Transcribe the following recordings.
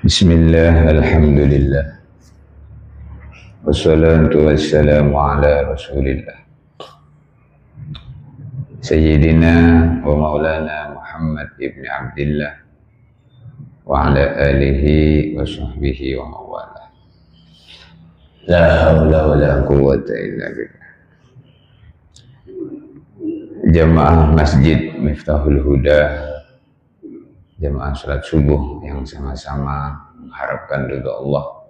Bismillah, alhamdulillah, wassalatu wassalamu ala rasulillah Sayyidina wa maulana Muhammad ibn Abdillah wa ala alihi wa sahbihi wa mawala. La hawla wa la quwwata illa billah. Jamaah Masjid Miftahul Huda, jamaah salat subuh yang sama-sama mengharapkan ridha Allah.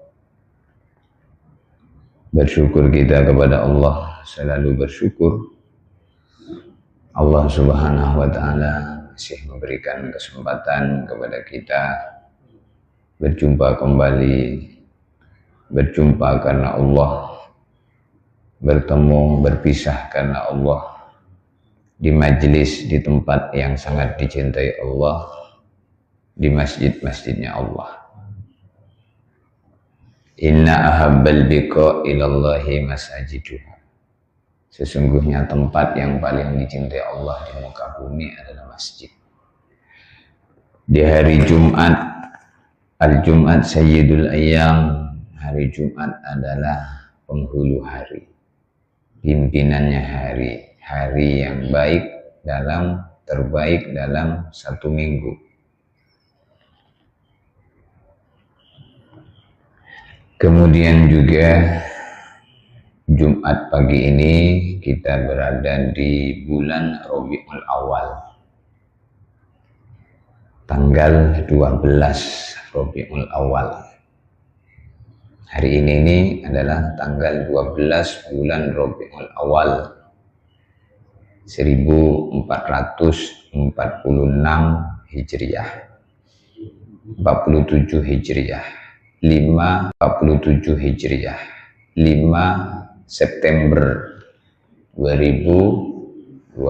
Bersyukur kita kepada Allah, selalu bersyukur. Allah Subhanahu wa Ta'ala masih memberikan kesempatan kepada kita berjumpa kembali, berjumpa karena Allah, bertemu, berpisah karena Allah, di majelis, di tempat yang sangat dicintai Allah, di masjid-masjidnya Allah. Inna ahabbal biqa ilallahi masajiduha. Sesungguhnya tempat yang paling dicintai Allah di muka bumi adalah masjid. Di hari Jumat, Al-Jumat Sayyidul Ayyam, hari Jumat adalah penghulu hari, pimpinannya hari, hari yang baik terbaik dalam satu minggu. Kemudian juga Jumat pagi ini kita berada di bulan Rabiul Awal, tanggal 12 Rabiul Awal. Hari ini adalah tanggal 12 bulan Rabiul Awal 1446 Hijriah, 47 Hijriah, 47 Hijriah, 5 September 2025.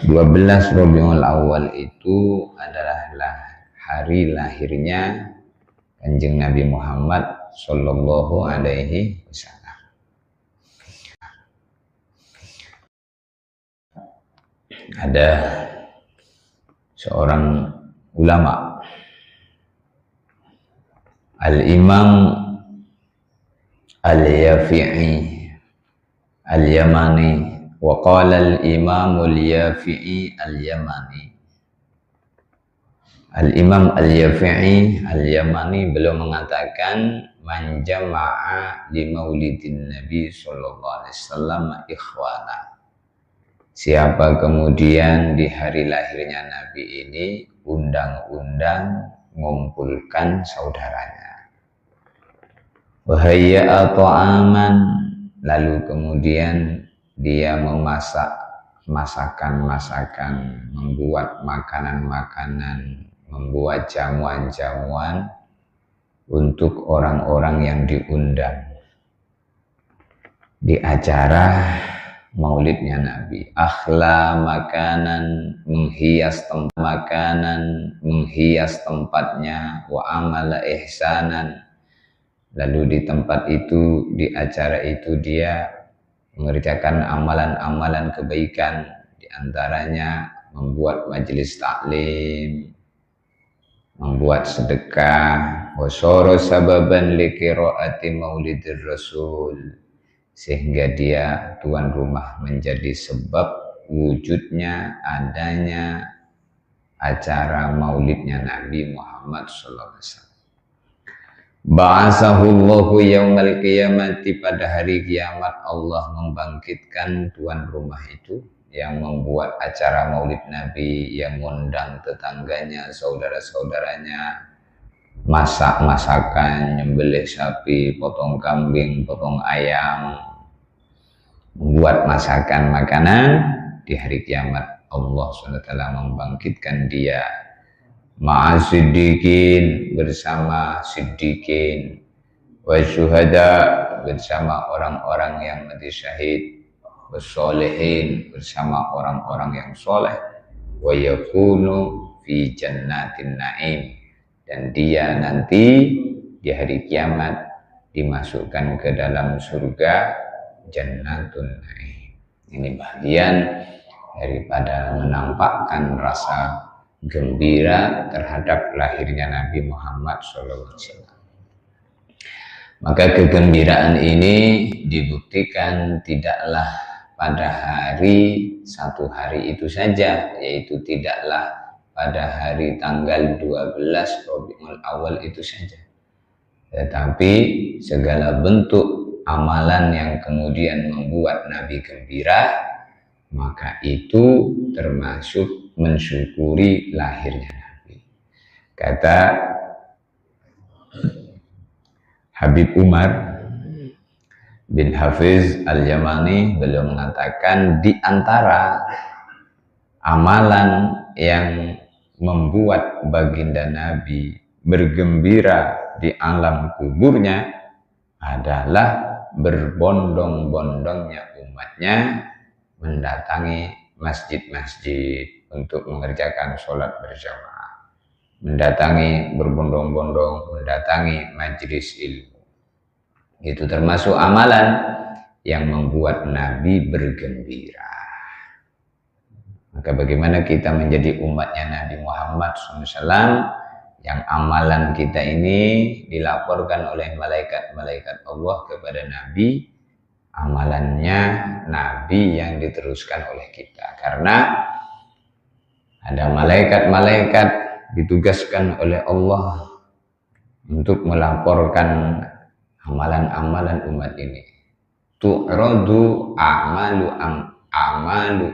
12 Rabiul Awal itu adalah hari lahirnya Kanjeng Nabi Muhammad Sallallahu Alaihi Wasallam. Ada seorang ulama, Al-Imam Al-Yafi'i Al-Yamani, wa qala al-Imam Al-Yafi'i Al-Yamani. Al-Imam Al-Yafi'i Al-Yamani beliau mengatakan, man jama'a li maulidin Nabi sallallahu alaihi wasallam ikhwana. Siapa kemudian di hari lahirnya Nabi ini undang-undang mengumpulkan saudaranya. Wahayya ta'aman, lalu kemudian dia memasak masakan-masakan, membuat makanan-makanan, membuat jamuan-jamuan untuk orang-orang yang diundang di acara maulidnya Nabi. Akhla makanan, menghias tempatnya, wa amala ihsanan. Lalu di tempat itu, di acara itu dia mengerjakan amalan-amalan kebaikan, di antaranya membuat majelis taklim, membuat sedekah, wasoro sababan li qiraati maulidir rasul, sehingga dia tuan rumah menjadi sebab wujudnya, adanya acara maulidnya Nabi Muhammad SAW. Ba'asahullahu yaumal qiyamati, pada hari kiamat Allah membangkitkan tuan rumah itu yang membuat acara maulid Nabi, yang mengundang tetangganya, saudara-saudaranya, masak masakan, nyembelih sapi, potong kambing, potong ayam, membuat masakan makanan. Di hari kiamat Allah SWT membangkitkan dia ma'asiddiqin, bersama siddiqin, wa syuhada, bersama orang-orang yang mati syahid, wasolehin, bersama orang-orang yang soleh, wa yakunu fi jannatin na'im, dan dia nanti di hari kiamat dimasukkan ke dalam surga Jannatun Na'im. Ini bagian daripada menampakkan rasa gembira terhadap lahirnya Nabi Muhammad SAW. Maka kegembiraan ini dibuktikan tidaklah pada satu hari itu saja, yaitu tidaklah pada hari tanggal 12 Rabiul Awal itu saja, tetapi segala bentuk amalan yang kemudian membuat Nabi gembira, maka itu termasuk mensyukuri lahirnya Nabi. Kata Habib Umar bin Hafiz Al-Yamani, beliau mengatakan di antara amalan yang membuat baginda Nabi bergembira di alam kuburnya adalah berbondong-bondongnya umatnya mendatangi masjid-masjid untuk mengerjakan sholat berjamaah, mendatangi berbondong-bondong, mendatangi majelis ilmu. Itu termasuk amalan yang membuat Nabi bergembira. Maka bagaimana kita menjadi umatnya Nabi Muhammad SAW yang amalan kita ini dilaporkan oleh malaikat-malaikat Allah kepada Nabi, amalannya Nabi yang diteruskan oleh kita. Karena ada malaikat-malaikat ditugaskan oleh Allah untuk melaporkan amalan-amalan umat ini. Tu'radu amalu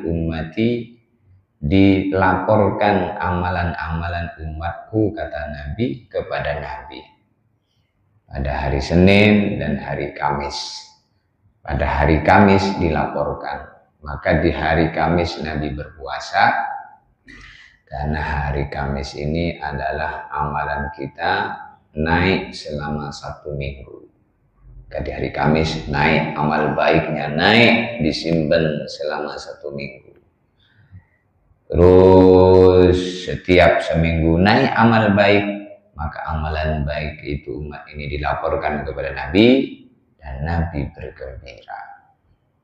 ummati, dilaporkan amalan-amalan umatku, kata Nabi, kepada Nabi pada hari Senin dan hari Kamis. Pada hari Kamis dilaporkan, maka di hari Kamis Nabi berpuasa, karena hari Kamis ini adalah amalan kita naik selama 1 minggu. Di hari Kamis naik, amal baiknya naik, disimpan selama 1 minggu. Terus setiap seminggu naik amal baik, maka amalan baik itu umat ini dilaporkan kepada Nabi dan Nabi bergembira.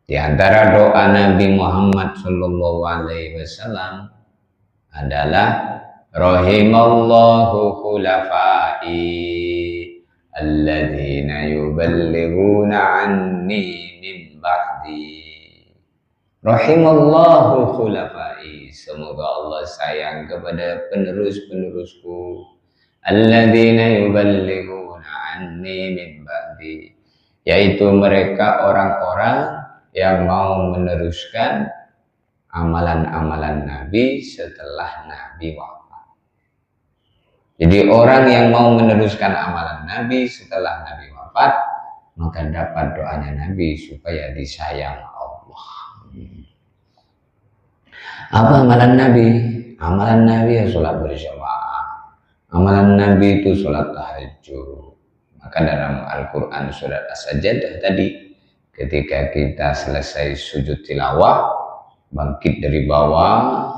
Di antara doa Nabi Muhammad SAW adalah rahimallahu khulafai alladzina yuballighuna anni min ba'di. Rahimallahu khulafai, semoga Allah sayang kepada penerus-penerusku, alladzina yuballighuna anni min ba'di, yaitu mereka orang-orang yang mau meneruskan amalan-amalan Nabi setelah Nabi wafat. Jadi orang yang mau meneruskan amalan Nabi setelah Nabi wafat, maka dapat doanya Nabi supaya disayang Allah. Apa amalan Nabi? Amalan Nabi ya sholat berjamaah. Amalan Nabi itu sholat tahajud. Maka dalam Al-Quran surat As-Sajdah tadi, ketika kita selesai sujud tilawah, bangkit dari bawah,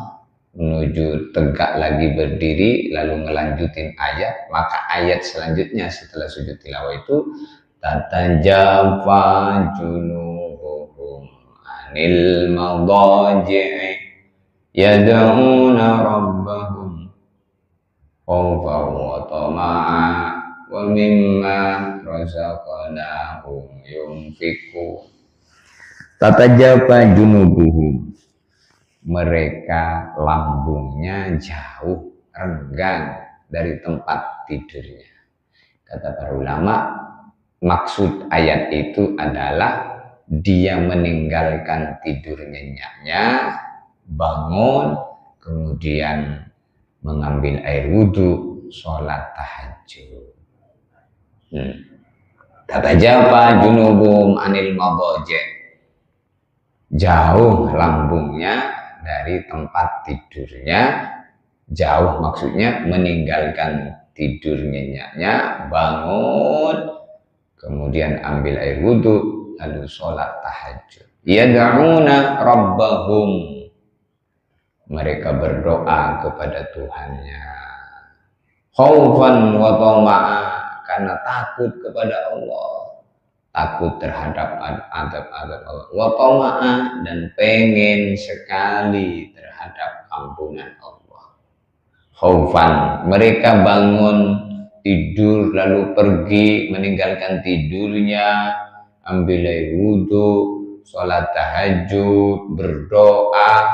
menuju tegak lagi berdiri, lalu ngelanjutin ayat, maka ayat selanjutnya setelah sujud tilawah itu, tatajafa junubuhum anil madaji'i yad'una rabbahum khawfan wa tama'a wa mimma razaqnahum yunfiqun. Tatajafa junubuhum, mereka lambungnya jauh, renggang dari tempat tidurnya. Kata para ulama, maksud ayat itu adalah dia meninggalkan tidur nyenyaknya, bangun, kemudian mengambil air wudhu, sholat tahajud. Tatajafa junubum anil madaji', jauh lambungnya dari tempat tidurnya, jauh maksudnya meninggalkan tidur nyenyaknya, bangun, kemudian ambil air wudhu, lalu sholat tahajud. Yad'una rabbahum, mereka berdoa kepada Tuhannya, khaufan wa tama'a, karena takut kepada Allah, takut terhadap adab-adab Allah, wa tama'a, dan pengen sekali terhadap ampunan Allah. Khaufan, mereka bangun tidur lalu pergi meninggalkan tidurnya, ambil air wudhu, sholat tahajud, berdoa.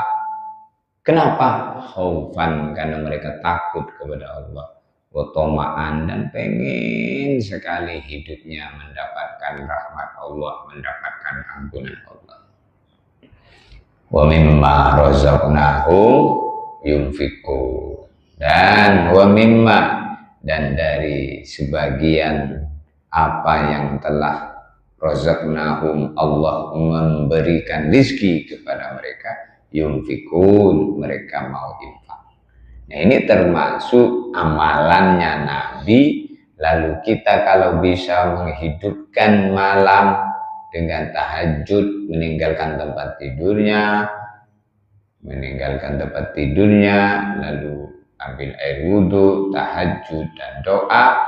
Kenapa? Khaufan, karena mereka takut kepada Allah. Watoma'an, dan pengen sekali hidupnya mendapatkan rahmat Allah, mendapatkan ampunan Allah. Wa mimma razaqnahum yunfiqun, dan wa mimma, dan dari sebagian apa yang telah razaqnahum, Allah memberikan rizki kepada mereka, yunfikun, mereka mau infak. Nah, ini termasuk amalannya Nabi. Lalu kita kalau bisa menghidupkan malam dengan tahajud, meninggalkan tempat tidurnya, lalu ambil air wudhu, tahajud dan doa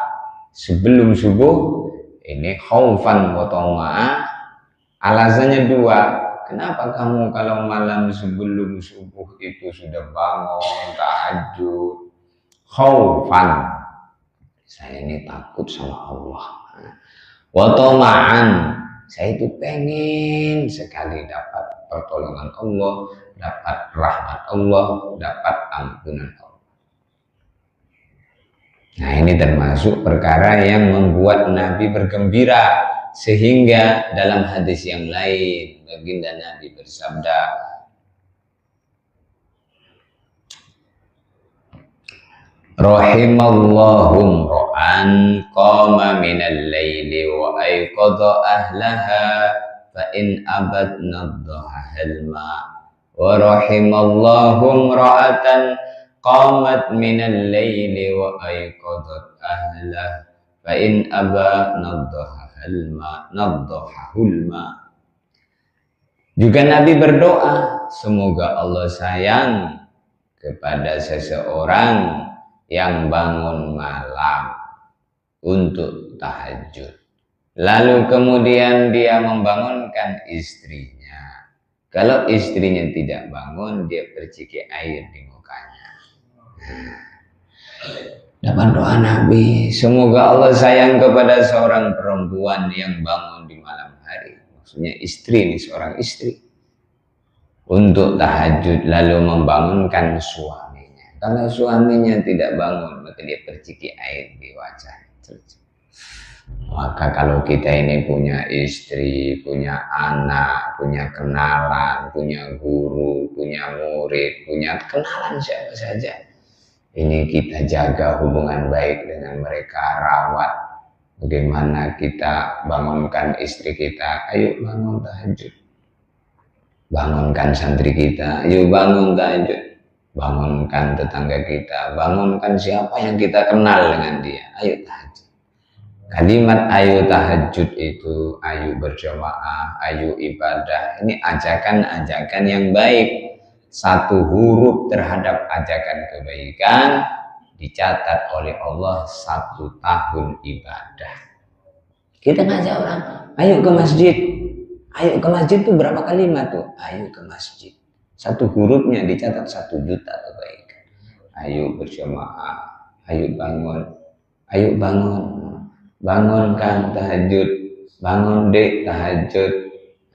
sebelum subuh, ini khaufan wa tama'a. Alasannya dua. Kenapa kamu kalau malam sebelum subuh itu sudah bangun tahajud? Khaufan, saya ini takut sama Allah. Wa tama'an, saya itu pengen sekali dapat pertolongan Allah, dapat rahmat Allah, dapat ampunan Allah. Nah, ini termasuk perkara yang membuat Nabi bergembira, sehingga dalam hadis yang lain baginda Nabi bersabda, rahimallahum ra'an qama minal laili wa ayqadha ahlaha fa in abad naddaha halma, wa rahimallahum ra'atan qamat minal laili wa ayqadhat ahlaha fa in aba naddaha hulma. Juga Nabi berdoa, semoga Allah sayang kepada seseorang yang bangun malam untuk tahajud, lalu kemudian dia membangunkan istrinya. Kalau istrinya tidak bangun, dia perciki air di mukanya. Dapat doa Nabi, semoga Allah sayang kepada seorang perempuan yang bangun di malam hari. Maksudnya istri, ini seorang istri, untuk tahajud lalu membangunkan suaminya. Kalau suaminya tidak bangun, maka dia perciki air di wajahnya. Maka kalau kita ini punya istri, punya anak, punya kenalan, punya guru, punya murid, punya kenalan siapa saja, ini kita jaga hubungan baik dengan mereka, rawat. Bagaimana kita bangunkan istri kita, ayo bangun tahajud. Bangunkan santri kita, ayo bangun tahajud. Bangunkan tetangga kita, bangunkan siapa yang kita kenal dengan dia, ayo tahajud. Kalimat ayo tahajud itu, ayo berjamaah, ayo ibadah, ini ajakan-ajakan yang baik. Satu huruf terhadap ajakan kebaikan dicatat oleh Allah 1 tahun ibadah. Kita ngajak orang, ayo ke masjid. Ayo ke masjid itu berapa kalimat tuh? Ayo ke masjid. Satu hurufnya dicatat 1 juta kebaikan. Ayo berjamaah, ayo bangun, ayo bangun. Bangunkan tahajud, bangun dek tahajud.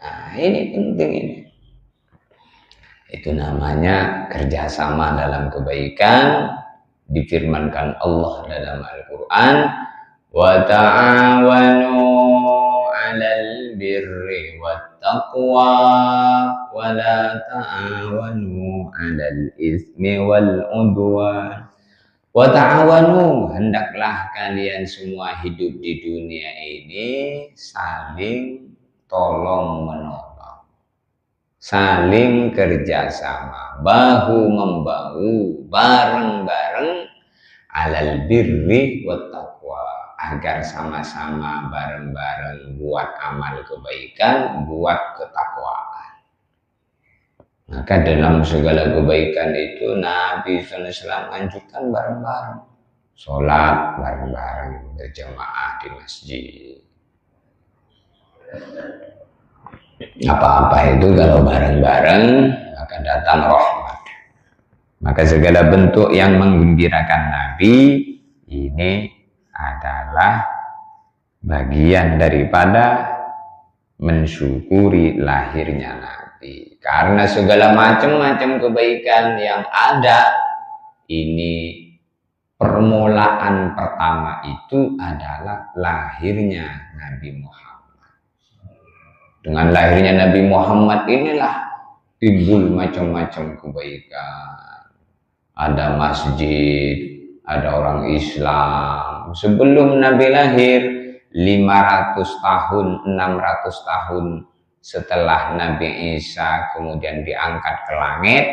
Nah, ini penting ini. Itu namanya kerjasama dalam kebaikan. Difirmankan Allah dalam Al-Quran, wa ta'awanu 'alal birri wat taqwa wa la ta'awanu 'alal ismi wal 'udwan. Wa ta'awanu, hendaklah kalian semua hidup di dunia ini saling tolong menolong, saling kerjasama, bahu membahu, bareng-bareng, alal birri wat taqwa, agar sama-sama bareng-bareng buat amal kebaikan, buat ketakwaan. Maka dalam segala kebaikan itu Nabi SAW anjurkan bareng-bareng, sholat bareng-bareng, berjamaah di masjid. Apa-apa itu kalau bareng-bareng akan datang rahmat. Maka segala bentuk yang menggembirakan Nabi ini adalah bagian daripada mensyukuri lahirnya Nabi. Karena segala macam-macam kebaikan yang ada ini permulaan pertama itu adalah lahirnya Nabi Muhammad. Dengan lahirnya Nabi Muhammad inilah timbul macam-macam kebaikan. Ada masjid, ada orang Islam. Sebelum Nabi lahir 500 tahun, 600 tahun setelah Nabi Isa kemudian diangkat ke langit,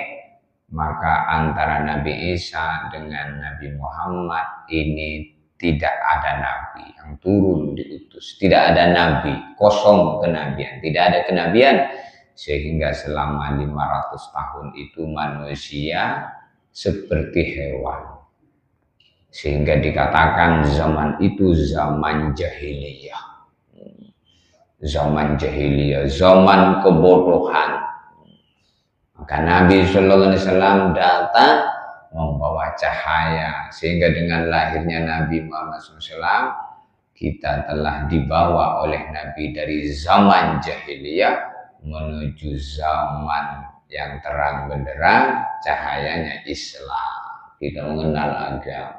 maka antara Nabi Isa dengan Nabi Muhammad ini tidak ada Nabi yang turun diutus. Tidak ada Nabi, kosong kenabian, tidak ada kenabian. Sehingga selama 500 tahun itu manusia seperti hewan. Sehingga dikatakan zaman itu zaman jahiliyah. Zaman jahiliyah, zaman kebodohan. Maka Nabi Sallallahu Alaihi Wasallam datang membawa cahaya. Sehingga dengan lahirnya Nabi Muhammad SAW, kita telah dibawa oleh Nabi dari zaman jahiliyah menuju zaman yang terang benderang, cahayanya Islam. Kita mengenal agama.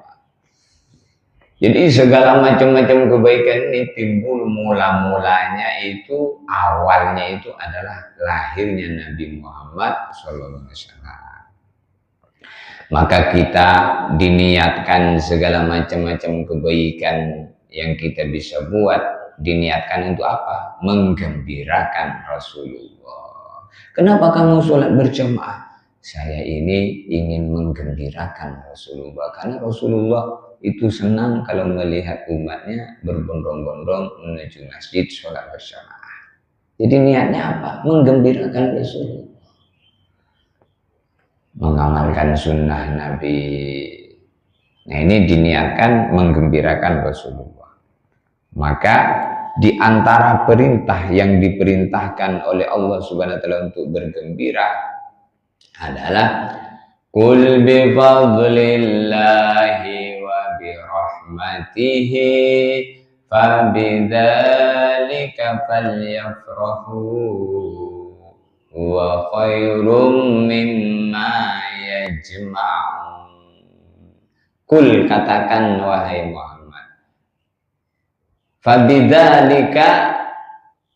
Jadi segala macam-macam kebaikan ini timbul mula-mulanya itu, awalnya itu adalah lahirnya Nabi Muhammad SAW. Maka kita diniatkan segala macam-macam kebaikan yang kita bisa buat, diniatkan untuk apa? Menggembirakan Rasulullah. Kenapa kamu sholat berjamaah? Saya ini ingin menggembirakan Rasulullah. Karena Rasulullah itu senang kalau melihat umatnya berbondong-bondong menuju masjid sholat berjamaah. Jadi niatnya apa? Menggembirakan Rasulullah. Mengamalkan sunnah Nabi. Nah ini diniatkan menggembirakan Rasulullah. Maka di antara perintah yang diperintahkan oleh Allah Subhanahu wa taala untuk bergembira adalah qul bi fadlillahi wa bi rahmatihi fa bidzalika falyafrahu wa khairum mimma yajma'un. Qul, katakan wahai Muhammad, fabidzalika,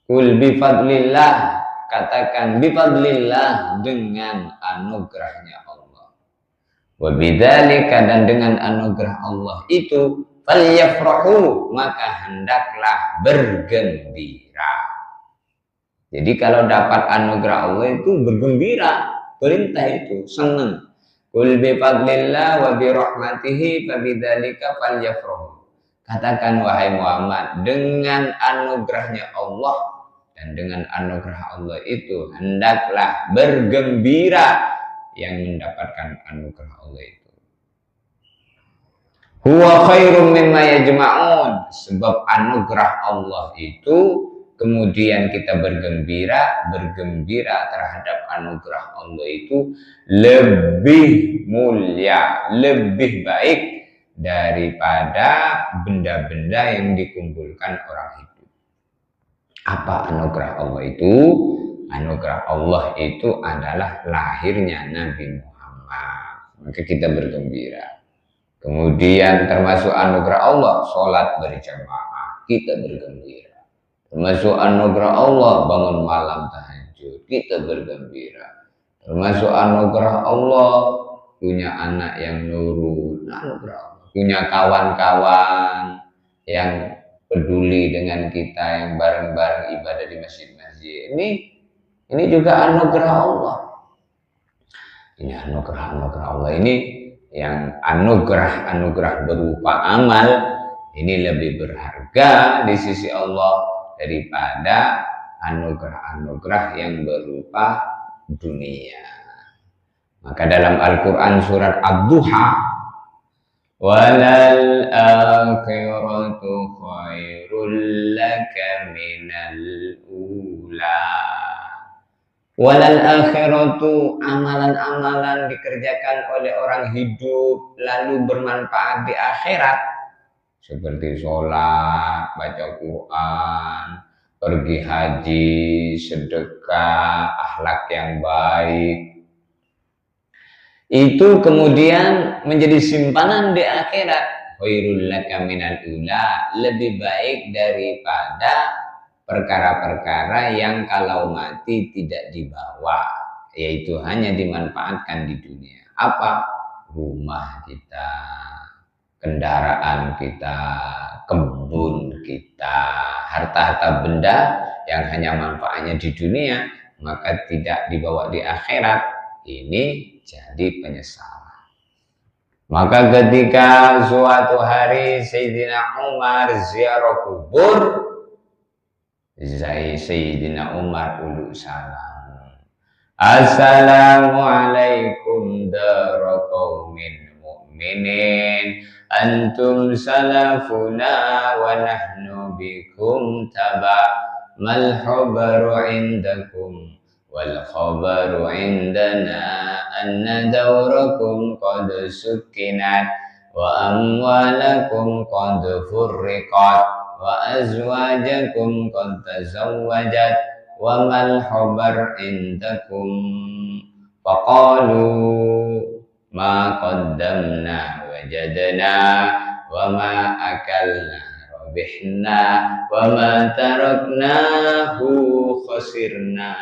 qul bifadlillah, katakan bifadlillah, dengan anugerahnya Allah. Wabidzalika, dan dengan anugerah Allah itu falyafrahu, maka hendaklah bergembira. Jadi kalau dapat anugerah Allah itu bergembira, perintah itu senang. Qul bifadlillah wa birahmatihi fabidzalika falyafrahu. Katakan wahai Muhammad, dengan anugerahnya Allah dan dengan anugerah Allah itu hendaklah bergembira yang mendapatkan anugerah Allah itu. Huwa khairum mimma yajma'un, sebab anugerah Allah itu kemudian kita bergembira terhadap anugerah Allah itu lebih mulia, lebih baik daripada benda-benda yang dikumpulkan orang hidup. Apa anugerah Allah itu? Anugerah Allah itu adalah lahirnya Nabi Muhammad. Maka kita bergembira. Kemudian termasuk anugerah Allah, sholat berjamaah, kita bergembira. Termasuk anugerah Allah, bangun malam tahajud, kita bergembira. Termasuk anugerah Allah, punya anak yang nurut, anugerah Allah. Punya kawan-kawan yang peduli dengan kita, yang bareng-bareng ibadah di masjid-masjid. Ini juga anugerah Allah. Ini anugerah Allah ini, yang anugerah berupa amal ini lebih berharga di sisi Allah daripada anugerah yang berupa dunia. Maka dalam Al-Quran surat Ad-Duha, walal akhiratu khairul laka minal ula Walal akhiratu, amalan-amalan dikerjakan oleh orang hidup lalu bermanfaat di akhirat seperti sholat, baca Quran, pergi haji, sedekah, akhlak yang baik, itu kemudian menjadi simpanan di akhirat. Khairul laka minal ula, lebih baik daripada perkara-perkara yang kalau mati tidak dibawa, yaitu hanya dimanfaatkan di dunia. Apa? Rumah kita, kendaraan kita, kebun kita, harta-harta benda yang hanya manfaatnya di dunia, maka tidak dibawa di akhirat. Ini jadi penyesalan. Maka ketika suatu hari Sayyidina Umar ziarah kubur, Sayyidina Umar ulu salam. Assalamualaikum dara qaumin mu'minin, antum salafuna wa nahnu bikum taba, mal khabaru indakum wal khabaru indana anna dawrakum qad sukkinat wa amwalakum qad furriqat wa azwajakum qad tazawwajat wa mal khabar indakum, faqalu ma qaddamna wajadna wa ma akalna rabihna wa ma taraknahu khasirna.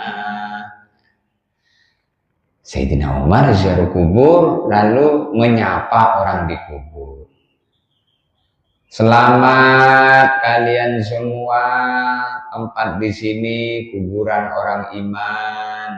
Sayyidina Umar ziarah kubur lalu menyapa orang di kubur. Selamat kalian semua, tempat di sini kuburan orang iman.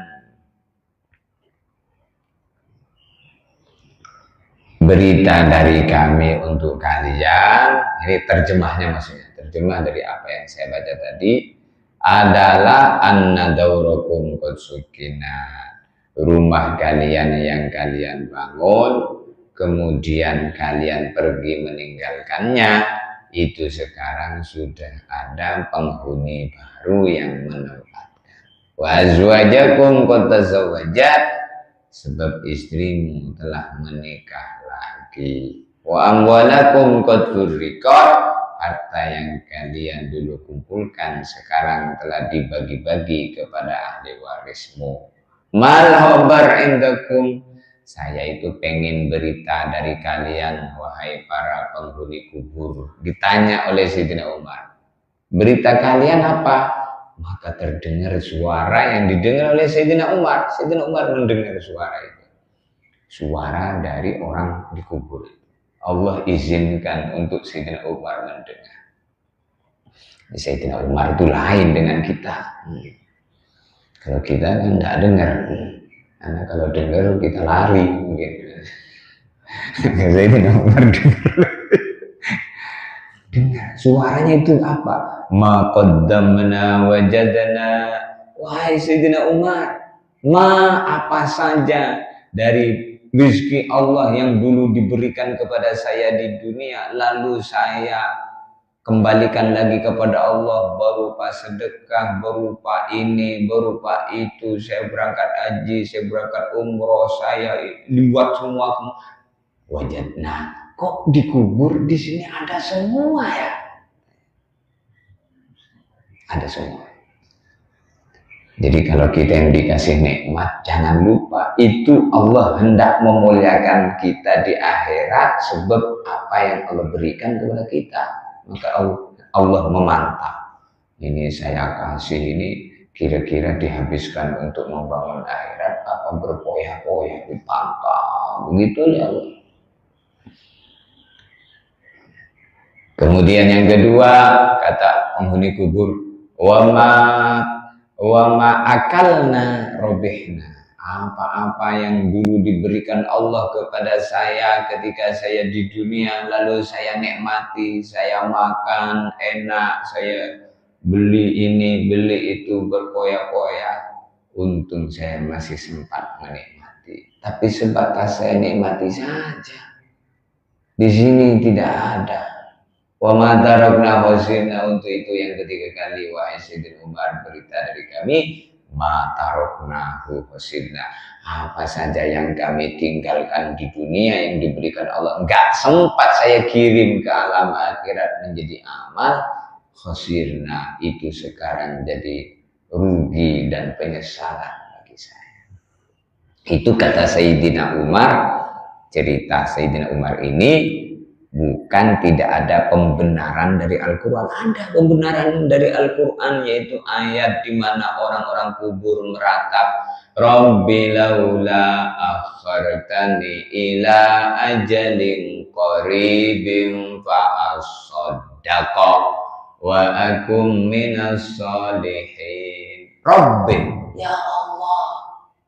Berita dari kami untuk kalian, ini terjemahnya maksudnya, terjemah dari apa yang saya baca tadi adalah anna daurakum qad sukinat, rumah kalian yang kalian bangun kemudian kalian pergi meninggalkannya, itu sekarang sudah ada penghuni baru yang menempatkan. Wa azwajakum qad tazawwajat, sebab istrimu telah menikah lagi. Wa amwalakum qad furriqat, harta yang kalian dulu kumpulkan sekarang telah dibagi-bagi kepada ahli warismu. Mal khabar indakum, saya itu pengen berita dari kalian wahai para penghuni kubur. Ditanya oleh Sayyidina Umar, berita kalian apa? Maka terdengar suara yang didengar oleh Sayyidina Umar. Sayyidina Umar mendengar suara itu, suara dari orang di kubur. Allah izinkan untuk Sayyidina Umar mendengar. Sayyidina Umar itu lain dengan kita. Kalau kita kan tidak dengar, karena kalau dengar kita lari mungkin. Sayyidina Umar dengar suaranya itu apa? Ma qaddamna wajadna. Wahai Sayyidina Umar, apa saja dari rezeki Allah yang dulu diberikan kepada saya di dunia, lalu saya kembalikan lagi kepada Allah berupa sedekah, berupa ini, berupa itu. Saya berangkat haji, saya berangkat umroh, saya dibuat semua. Wajadna, kok dikubur di sini ada semua ya? Ada semua. Jadi kalau kita yang dikasih nikmat, jangan lupa itu Allah hendak memuliakan kita di akhirat, sebab apa yang Allah berikan kepada kita. Maka Allah memantap. Ini saya kasih ini kira-kira dihabiskan untuk membangun akhirat apa berpoya-poya, dipantap. Begitu ya Allah. Kemudian yang kedua, kata penghuni kubur, wa ma akalna robihna, apa-apa yang dulu diberikan Allah kepada saya ketika saya di dunia, lalu saya nikmati, saya makan enak, saya beli ini, beli itu, berpoya-poya. Untung saya masih sempat menikmati, tapi sebatas saya nikmati saja. Di sini tidak ada. Wa ma tarakna khasirna, untuk itu yang ketiga kali wahai Sayyidina Umar, berita dari kami, ma taroknahu khasirna. Apa saja yang kami tinggalkan di dunia yang diberikan Allah, enggak sempat saya kirim ke alam akhirat menjadi amal, khasirna, itu sekarang jadi rugi dan penyesalan bagi saya. Itu kata Sayyidina Umar. Cerita Sayyidina Umar ini bukan tidak ada pembenaran dari Al-Quran. Ada pembenaran dari Al-Quran, yaitu ayat di mana orang-orang kubur meratap, Rabbi laula akhartani ila ajalin qaribin fa'asaddaqa wa akum minas salihin. Rabbi, ya Allah.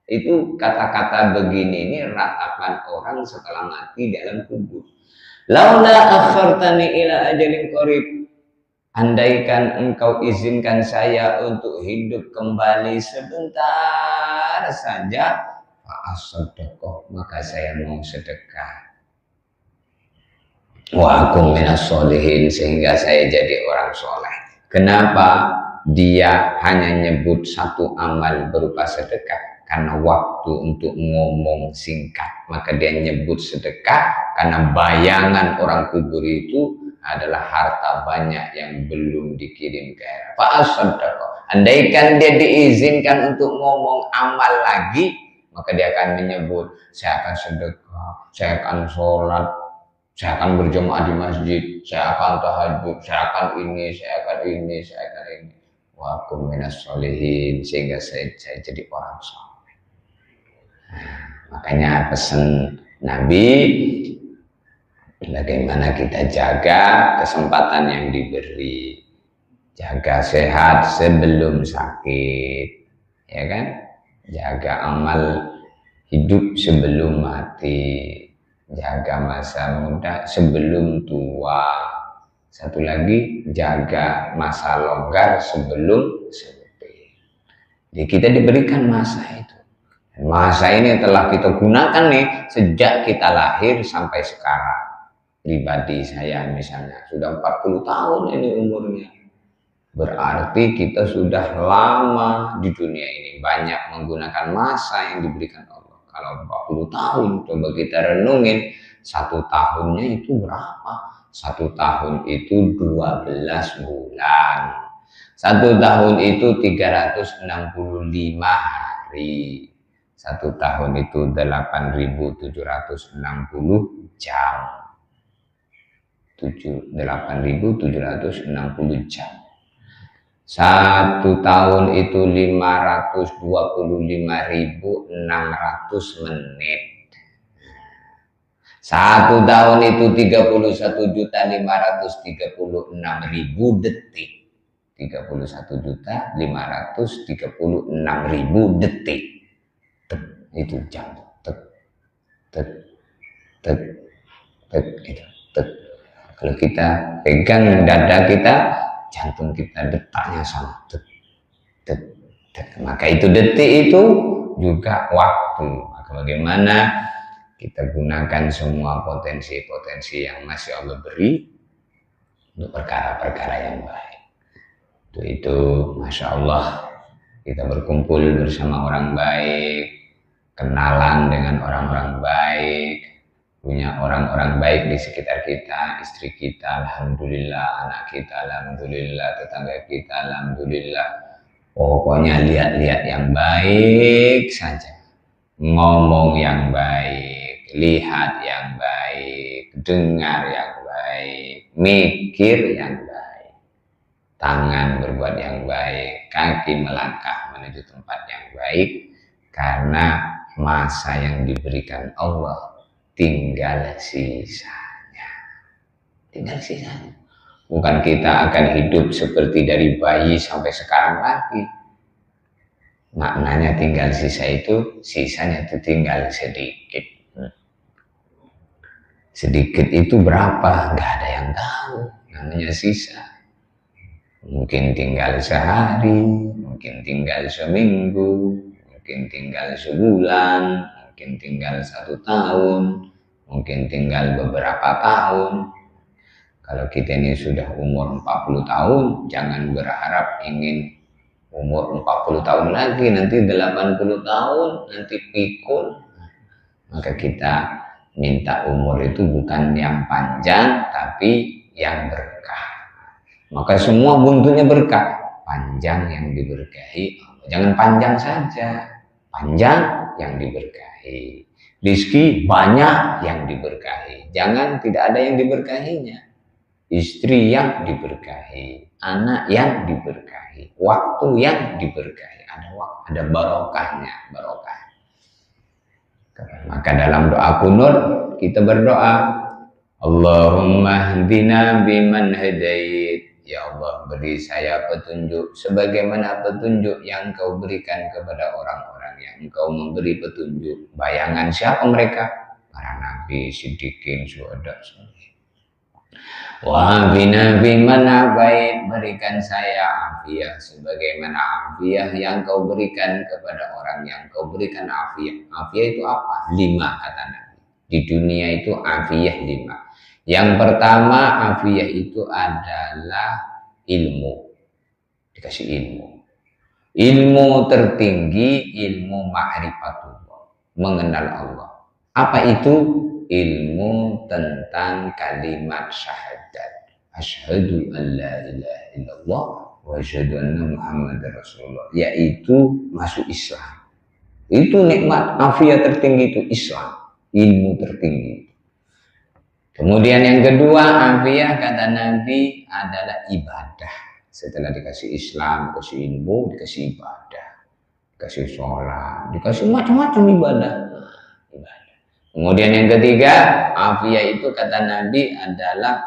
Itu kata-kata begini ini ratapan orang setelah mati dalam kubur. Laula akhartani ila ajalin qarib, andaikan engkau izinkan saya untuk hidup kembali sebentar saja, fa'asaddaqah, maka saya mau sedekah. Wa akum minas sholihin, sehingga saya jadi orang soleh. Kenapa dia hanya nyebut satu amal berupa sedekah? Karena waktu untuk ngomong singkat, maka dia nyebut sedekah karena bayangan orang kubur itu adalah harta banyak yang belum dikirim ke akhirat. Fa'asaddaqah, andaikan dia diizinkan untuk ngomong amal lagi, maka dia akan menyebut, saya akan sedekah, saya akan sholat, saya akan berjamaah di masjid, saya akan tahajud, saya akan ini, saya akan ini, saya akan ini. Wa akum minas sholihin, sehingga saya jadi orang soleh. Makanya pesan Nabi, bagaimana kita jaga kesempatan yang diberi, jaga sehat sebelum sakit, ya kan? Jaga amal hidup sebelum mati, jaga masa muda sebelum tua. Satu lagi, jaga masa longgar sebelum sempit. Jadi kita diberikan masa itu. Masa ini telah kita gunakan nih sejak kita lahir sampai sekarang. Pribadi saya misalnya sudah 40 tahun ini umurnya. Berarti kita sudah lama di dunia ini, banyak menggunakan masa yang diberikan Allah. Kalau 40 tahun, coba kita renungin, 1 tahunnya itu berapa? 1 tahun itu 12 bulan. 1 tahun itu 365 hari. 1 tahun itu 8.760 jam. 8.760 jam. 1 tahun itu 525.600 menit. 1 tahun itu 31.536.000 detik. 31.536.000 detik. Itu jam, tek, tek, tek, tek, itu, tek. Kalau kita pegang dada kita, jantung kita detaknya sama, tek, tek, tek. Maka itu detik itu juga waktu. Maka bagaimana kita gunakan semua potensi-potensi yang masih Allah beri untuk perkara-perkara yang baik. Itu Masya Allah, kita berkumpul bersama orang baik, kenalan dengan orang-orang baik, punya orang-orang baik di sekitar kita, istri kita, alhamdulillah, anak kita, alhamdulillah, tetangga kita, alhamdulillah. Pokoknya lihat-lihat yang baik saja, ngomong yang baik, lihat yang baik, dengar yang baik, mikir yang baik, tangan berbuat yang baik, kaki melangkah menuju tempat yang baik, karena masa yang diberikan Allah tinggal sisanya. Tinggal sisanya. Bukan kita akan hidup seperti dari bayi sampai sekarang lagi. Maknanya tinggal sisa itu, sisanya itu tinggal sedikit. Sedikit itu berapa? Gak ada yang tahu. Namanya sisa. Mungkin tinggal sehari, mungkin tinggal seminggu, mungkin tinggal sebulan, mungkin tinggal 1 tahun, mungkin tinggal beberapa tahun. Kalau kita ini sudah umur 40 tahun, jangan berharap ingin umur 40 tahun lagi, nanti 80 tahun, nanti pikul. Maka kita minta umur itu bukan yang panjang, tapi yang berkah. Maka semua buntutnya berkah. Panjang yang diberkahi, jangan panjang saja, panjang yang diberkahi. Rizki banyak yang diberkahi, jangan tidak ada yang diberkahinya. Istri yang diberkahi, anak yang diberkahi, waktu yang diberkahi, ada barokahnya, barokah. Maka dalam doa kunut kita berdoa, Allahumma hdina biman hadait. Ya Allah, beri saya petunjuk sebagaimana petunjuk yang Engkau berikan kepada orang-orang yang Engkau memberi petunjuk. Bayangan siapa mereka? Para nabi, siddiqin, syuhada. Wa bina biman afait, berikan saya afiah sebagaimana afiah yang Kau berikan kepada orang yang Kau berikan afiah. Afiah itu apa? 5 kata Nabi. Di dunia itu afiah 5. Yang pertama, afiah itu adalah ilmu. Dikasih ilmu. Ilmu tertinggi, ilmu ma'rifatullah, mengenal Allah. Apa itu? Ilmu tentang kalimat syahadat. Asyhadu an la ilaha illallah wa asyhadu anna Muhammadar Rasulullah. Yaitu masuk Islam. Itu nikmat afiah tertinggi, itu Islam. Ilmu tertinggi. Kemudian yang kedua, afiah kata Nabi adalah ibadah. Setelah dikasih Islam, dikasih ilmu, dikasih ibadah, dikasih sholat, dikasih macam-macam ibadah. Kemudian yang ketiga, afiah itu kata Nabi adalah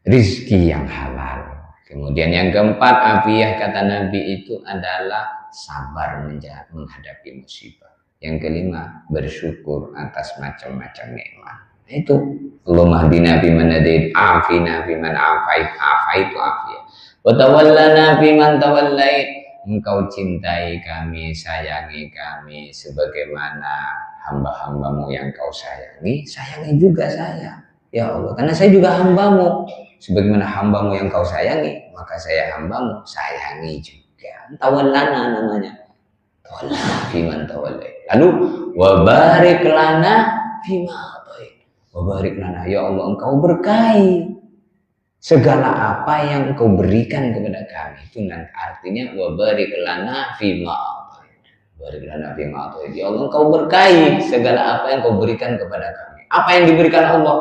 rizki yang halal. Kemudian yang keempat, afiah kata Nabi itu adalah sabar menghadapi musibah. Yang kelima, bersyukur atas macam-macam nikmat. Itu Allahumma hdina fiman hadait, afina fiman afait, afaitu afiyah. Wa tawallana fiman tawallait. Engkau cintai kami, sayangi kami sebagaimana hamba-hambamu yang Kau sayangi, sayangi juga saya. Ya Allah, karena saya juga hambamu. Sebagaimana hambamu yang Kau sayangi, maka saya hambamu, sayangi juga. Tawallana namanya. Tawallana fiman tawallait. Lalu wa barik lana fima barik lana, ya Allah, Engkau berkahi segala apa yang Engkau berikan kepada kami. Itu nanti artinya wa barik lana fima barik lana fima. Ya Allah, Engkau berkahi segala apa yang Engkau berikan kepada kami. Apa yang diberikan Allah?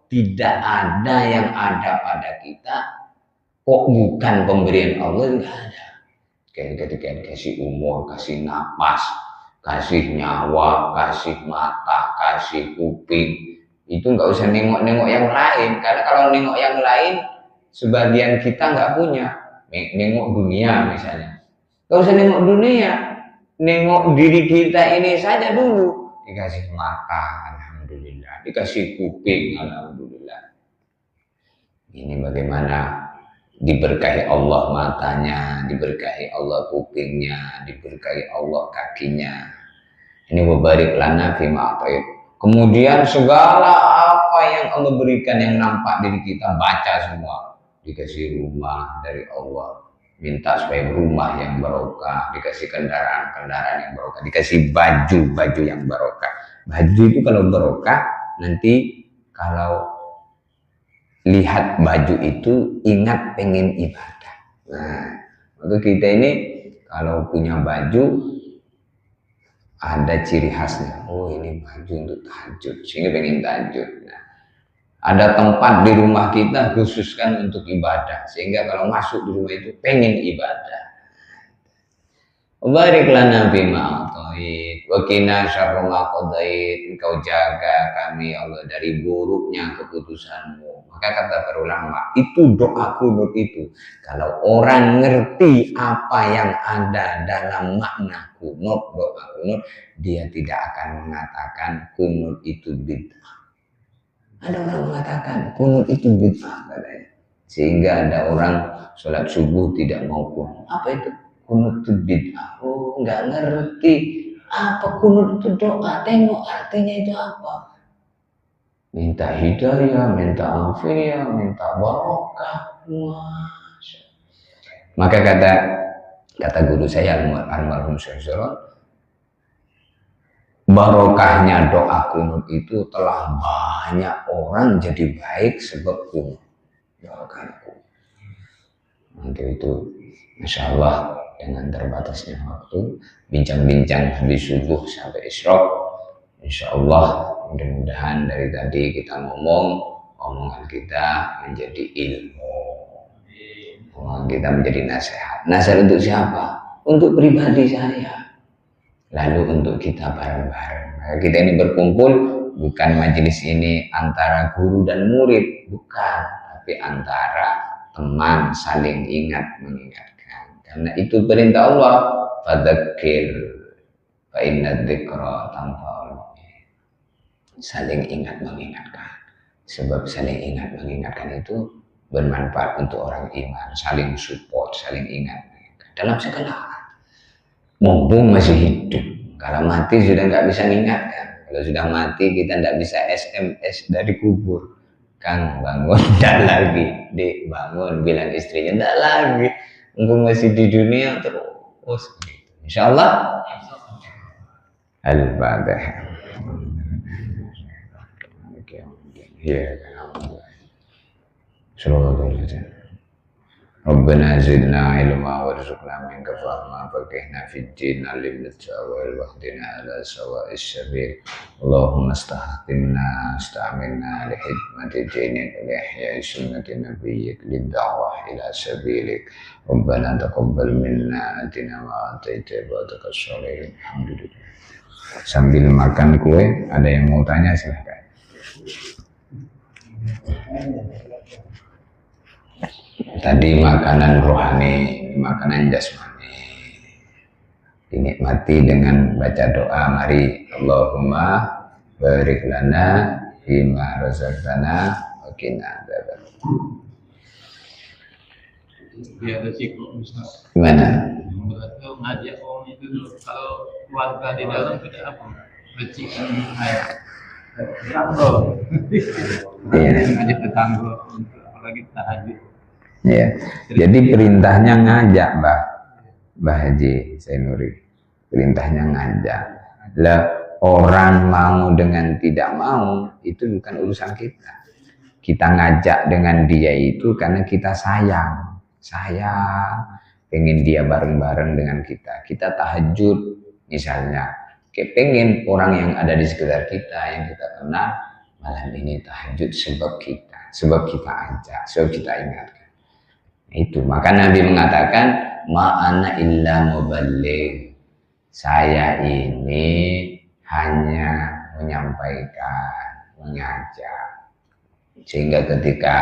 Tidak ada yang ada pada kita kok bukan pemberian Allah, tidak ada. Ketika dikasih umur, kasih napas, kasih nyawa, kasih mata, kasih kuping, itu nggak usah nengok-nengok yang lain, karena kalau nengok yang lain sebagian kita nggak punya. Nengok dunia misalnya, nggak usah nengok dunia, nengok diri kita ini saja dulu. Dikasih mata, alhamdulillah, dikasih kuping, alhamdulillah. Ini bagaimana diberkahi Allah matanya, diberkahi Allah kupingnya, diberkahi Allah kakinya. Ini wabarik lana fima a'tait. Kemudian segala apa yang Allah berikan yang nampak diri kita, baca semua. Dikasih rumah dari Allah, minta supaya rumah yang barokah, dikasih kendaraan-kendaraan yang barokah, dikasih baju yang barokah. Baju itu kalau barokah, nanti kalau lihat baju itu ingat pengen ibadah. Nah, untuk kita ini kalau punya baju ada ciri khasnya. Oh, ini baju untuk tahajud, sehingga pengen tahajud. Nah, ada tempat di rumah kita khususkan untuk ibadah, sehingga kalau masuk di rumah itu pengen ibadah. Barik lana bima a'tait wa qina syarra ma qadait. Engkau jaga kami Allah dari buruknya keputusanmu. Maka kata para ulama, itu doa kunut itu. Kalau orang ngerti apa yang ada dalam makna kunut, doa kunut, dia tidak akan mengatakan kunut itu bid'ah. Ada orang mengatakan kunut itu bid'ah katanya. Sehingga ada orang sholat subuh tidak mau kunut. Apa itu? Kunut itu bid'ah. Oh, nggak ngerti apa kunut itu doa. Tengok artinya itu apa. Minta hidayah, minta afiah, minta barokah. Maka kata Kata guru saya almarhum Syekh Zuron, barokahnya doa kunut itu telah banyak orang jadi baik sebab kunut. Barokahnya kunut. Untuk itu, Masya Allah, dengan terbatasnya waktu, bincang-bincang habis subuh sampai isyraq, Insya Allah, mudah-mudahan dari tadi kita omongan kita menjadi ilmu, omongan kita menjadi nasihat. Nasihat untuk siapa? Untuk pribadi saya. Lalu untuk kita bareng-bareng. Kita ini berkumpul, bukan majelis ini antara guru dan murid, bukan, tapi antara teman saling ingat mengingatkan. Karena itu perintah Allah, fadzakir fa inna dzikra tanfa'ul mu'minin. Saling ingat mengingatkan. Sebab saling ingat mengingatkan itu bermanfaat untuk orang iman, saling support, saling ingat mengingatkan. Dalam segala hal. Mumpung masih hidup. Kalau mati sudah nggak bisa mengingatkan. Kalau sudah mati kita nggak bisa SMS dari kubur. Kang bangun, nggak lagi. Dek bangun, bilang istrinya nggak lagi. Mumpung masih di dunia terus. Insya Allah. Al-Fatihah. Ya, alhamdulillah. Rabbana zidna ilma warzuqna min fahma faqihna fid din alimna tawal wahdina ala sawa'is sabil. Allahumma astahqinna astamilna li hikmati dinik li ihya'i sunnati nabiyyik lid da'wah ila sabilik. Rabbana taqabbal minna atina wa ataita ibadaka sholihin. Alhamdulillah. Sambil makan kue, ada yang mau tanya silahkan. Tadi makanan rohani, makanan jasmani, dinikmati dengan baca doa. Mari, Allahumma barik lana bima razaqtana wa qina adzaban. Biar resiko Ustaz. Gimana? Berarti ngajak orang itu dulu. Kalau keluarga di dalam tidak apa? Resiko ayat. Tetangga. Iya. Ngajak tetangga untuk apalagi tahajud. Ya, jadi perintahnya ngajak Mbah Haji Zainuri. Perintahnya ngajak. Lah orang mau dengan tidak mau itu bukan urusan kita. Kita ngajak dengan dia itu karena kita sayang, pengen dia bareng-bareng dengan kita. Kita tahajud misalnya, pengen orang yang ada di sekitar kita yang kita kenal malam ini tahajud sebab kita ajak, sebab kita ingatkan. Itu maka Nabi mengatakan ma'ana illa muballigh, saya ini hanya menyampaikan, mengajak, sehingga ketika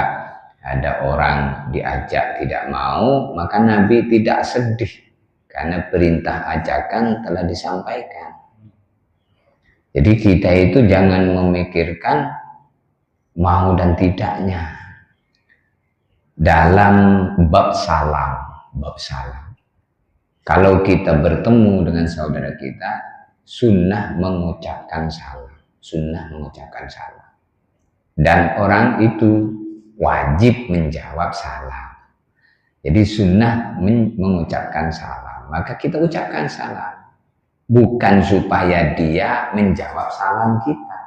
ada orang diajak tidak mau maka Nabi tidak sedih karena perintah ajakan telah disampaikan. Jadi kita itu jangan memikirkan mau dan tidaknya. Dalam bab salam. Kalau kita bertemu dengan saudara kita, sunnah mengucapkan salam. Dan orang itu wajib menjawab salam. Jadi sunnah mengucapkan salam. Maka kita ucapkan salam. Bukan supaya dia menjawab salam kita.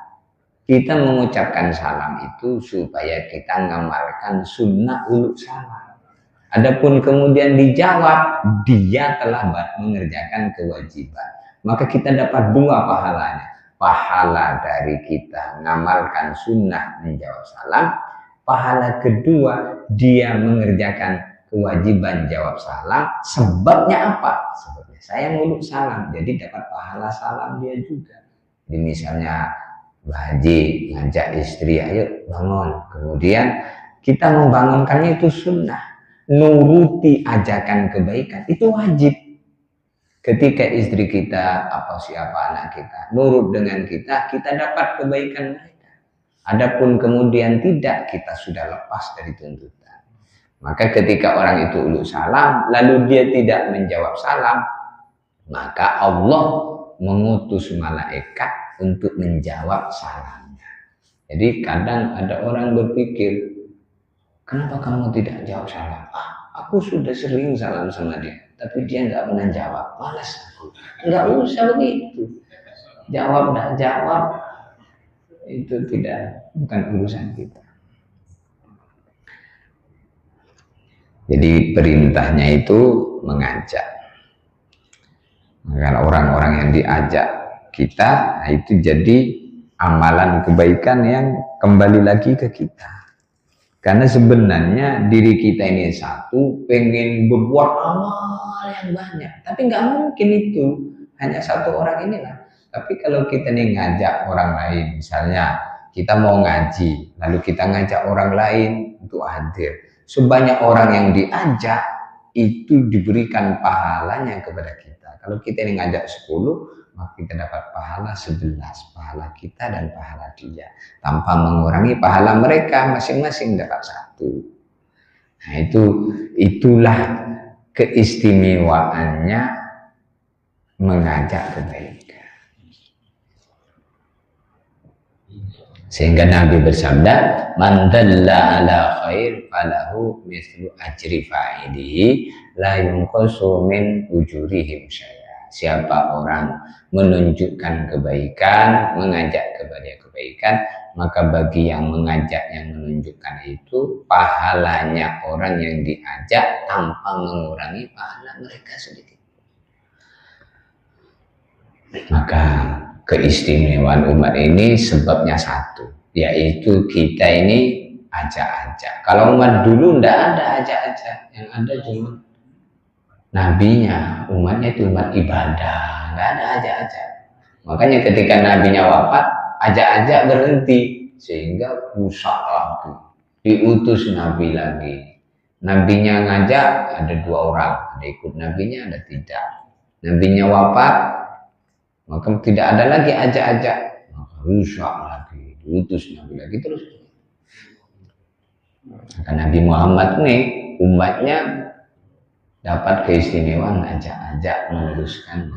Kita mengucapkan salam itu supaya kita mengamalkan sunnah uluk salam. Adapun kemudian dijawab, dia telah mengerjakan kewajiban. Maka kita dapat dua pahalanya. Pahala dari kita mengamalkan sunnah menjawab salam. Pahala kedua, dia mengerjakan kewajiban jawab salam. Sebabnya apa? Sebabnya saya uluk salam. Jadi dapat pahala salam dia juga. Jadi misalnya Mbah Haji ngajak istri, ayo bangun. Kemudian kita membangunkannya itu sunnah. Nuruti ajakan kebaikan itu wajib. Ketika istri kita, siapa anak kita, nurut dengan kita dapat kebaikan mereka. Adapun kemudian tidak, kita sudah lepas dari tuntutan. Maka ketika orang itu uluk salam, lalu dia tidak menjawab salam, maka Allah mengutus malaikat untuk menjawab salamnya. Jadi kadang ada orang berpikir, kenapa kamu tidak jawab salam? Aku sudah sering salam sama dia. tapi dia nggak pernah jawab. Malas aku. Nggak usah begitu. Jawab nggak jawab itu bukan urusan kita. Jadi perintahnya itu mengajak. Kalau orang-orang yang diajak kita, nah itu jadi amalan kebaikan yang kembali lagi ke kita. Karena sebenarnya diri kita ini satu, pengen berbuat amal yang banyak. Tapi nggak mungkin itu, hanya satu orang inilah. Tapi kalau kita nih ngajak orang lain, misalnya kita mau ngaji, lalu kita ngajak orang lain untuk hadir. Sebanyak orang yang diajak, itu diberikan pahalanya kepada kita. Kalau kita ini ngajak 10, maka kita dapat pahala 11, pahala kita dan pahala dia, tanpa mengurangi pahala mereka, masing-masing dapat 1. Nah itulah keistimewaannya mengajak kebaikan. Sehingga Nabi bersabda, man dalla ala khair falahu mislu ajri fa'ilihi la yunqasu min ujurihim syai'a. Siapa orang menunjukkan kebaikan, mengajak kepada kebaikan, maka bagi yang mengajak, yang menunjukkan itu, pahalanya orang yang diajak tanpa mengurangi pahala mereka sedikit. Maka keistimewaan umat ini sebabnya satu, yaitu kita ini ajak-ajak. Kalau umat dulu ndak ada ajak-ajak, yang ada cuma nabinya, umatnya itu umat ibadah, nggak ada ajak-ajak. Makanya ketika nabinya wafat, ajak-ajak berhenti, sehingga rusak lagi, diutus nabi lagi. Nabinya ngajak ada 2 orang, ada ikut nabinya, ada tidak. Nabinya wafat, maka tidak ada lagi ajak-ajak, maka rusak lagi, diutus nabi lagi terus. Maka Nabi Muhammad nih umatnya dapat keistimewaan ajak-ajak meluruskan